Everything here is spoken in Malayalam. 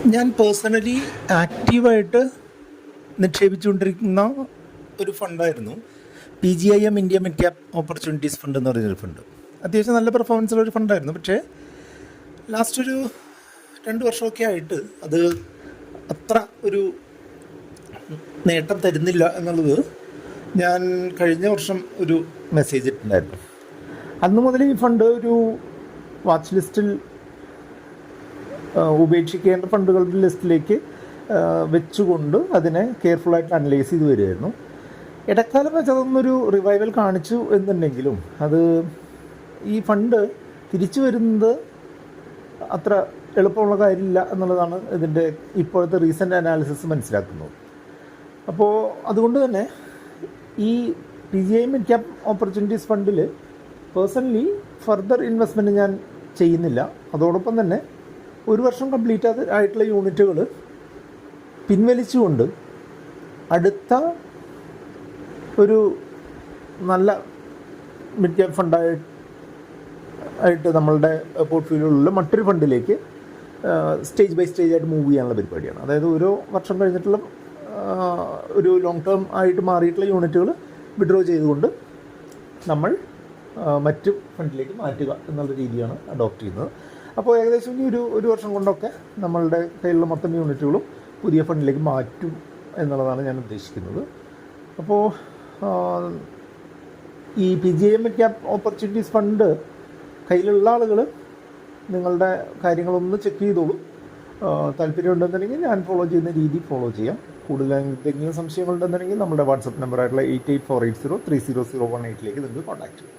ഞാൻ പേഴ്സണലി ആക്റ്റീവായിട്ട് നിക്ഷേപിച്ചുകൊണ്ടിരിക്കുന്ന ഒരു ഫണ്ടായിരുന്നു PGIM India mid cap opportunities fund എന്ന് പറയുന്നൊരു ഫണ്ട്. അത്യാവശ്യം നല്ല പെർഫോമൻസുള്ള ഒരു ഫണ്ടായിരുന്നു. പക്ഷേ ലാസ്റ്റ് ഒരു 2 വർഷമൊക്കെ ആയിട്ട് അത് അത്ര ഒരു നേട്ടം തരുന്നില്ല എന്നുള്ളത് ഞാൻ കഴിഞ്ഞ വർഷം ഒരു മെസ്സേജ് ഇട്ടിട്ടുണ്ടായിരുന്നു. അന്ന് മുതൽ ഈ ഫണ്ട് ഒരു വാച്ച് ലിസ്റ്റിൽ ഉപേക്ഷിക്കേണ്ട ഫണ്ടുകളുടെ ലിസ്റ്റിലേക്ക് വെച്ചുകൊണ്ട് അതിനെ കെയർഫുള്ളായിട്ട് അനലൈസ് ചെയ്ത് വരികയായിരുന്നു. ഇടക്കാലം വെച്ച് അതൊന്നൊരു റിവൈവൽ കാണിച്ചു എന്നുണ്ടെങ്കിലും അത് ഈ ഫണ്ട് തിരിച്ചു വരുന്നത് അത്ര എളുപ്പമുള്ള കാര്യമില്ല എന്നുള്ളതാണ് ഇതിൻ്റെ ഇപ്പോഴത്തെ റീസെൻ്റ് അനാലിസിസ് മനസ്സിലാക്കുന്നത്. അപ്പോൾ അതുകൊണ്ട് തന്നെ ഈ PGIM മിഡ് ക്യാപ് ഓപ്പർച്യൂണിറ്റീസ് ഫണ്ടിൽ പേഴ്സണലി ഫർദർ ഇൻവെസ്റ്റ്മെൻറ്റ് ഞാൻ ചെയ്യുന്നില്ല. അതോടൊപ്പം തന്നെ 1 വർഷം കംപ്ലീറ്റ് ആയിട്ടുള്ള യൂണിറ്റുകൾ പിൻവലിച്ചുകൊണ്ട് അടുത്ത ഒരു നല്ല മിഡ് ക്യാപ് ഫണ്ടായിട്ട് നമ്മളുടെ പോർട്ട്ഫോളിയോയിലുള്ള മറ്റൊരു ഫണ്ടിലേക്ക് സ്റ്റേജ് ബൈ സ്റ്റേജ് ആയിട്ട് മൂവ് ചെയ്യാനുള്ള പരിപാടിയാണ്. അതായത് ഓരോ വർഷം കഴിഞ്ഞിട്ടുള്ള ഒരു ലോങ് ടേം ആയിട്ട് മാറിയിട്ടുള്ള യൂണിറ്റുകൾ വിഡ്രോ ചെയ്തുകൊണ്ട് നമ്മൾ മറ്റു ഫണ്ടിലേക്ക് മാറ്റുക എന്നുള്ള രീതിയാണ് അഡോപ്റ്റ് ചെയ്യുന്നത്. അപ്പോൾ ഏകദേശം ഇനി ഒരു വർഷം കൊണ്ടൊക്കെ നമ്മളുടെ കയ്യിലുള്ള മൊത്തം യൂണിറ്റുകളും പുതിയ ഫണ്ടിലേക്ക് മാറ്റും എന്നുള്ളതാണ് ഞാൻ ഉദ്ദേശിക്കുന്നത്. അപ്പോൾ ഈ PGIM mid cap opportunities fund കയ്യിലുള്ള ആളുകൾ നിങ്ങളുടെ കാര്യങ്ങളൊന്ന് ചെക്ക് ചെയ്തോളൂ. താല്പര്യമുണ്ടെന്നുണ്ടെങ്കിൽ ഞാൻ ഫോളോ ചെയ്യുന്ന രീതി ഫോളോ ചെയ്യാം. കൂടുതൽ എന്തെങ്കിലും സംശയങ്ങളുണ്ടെന്നുണ്ടെങ്കിൽ നമ്മുടെ വാട്സപ്പ് നമ്പറായിട്ടുള്ള 8848030018 നിങ്ങൾക്ക് കോൺടാക്ട് ചെയ്യാം.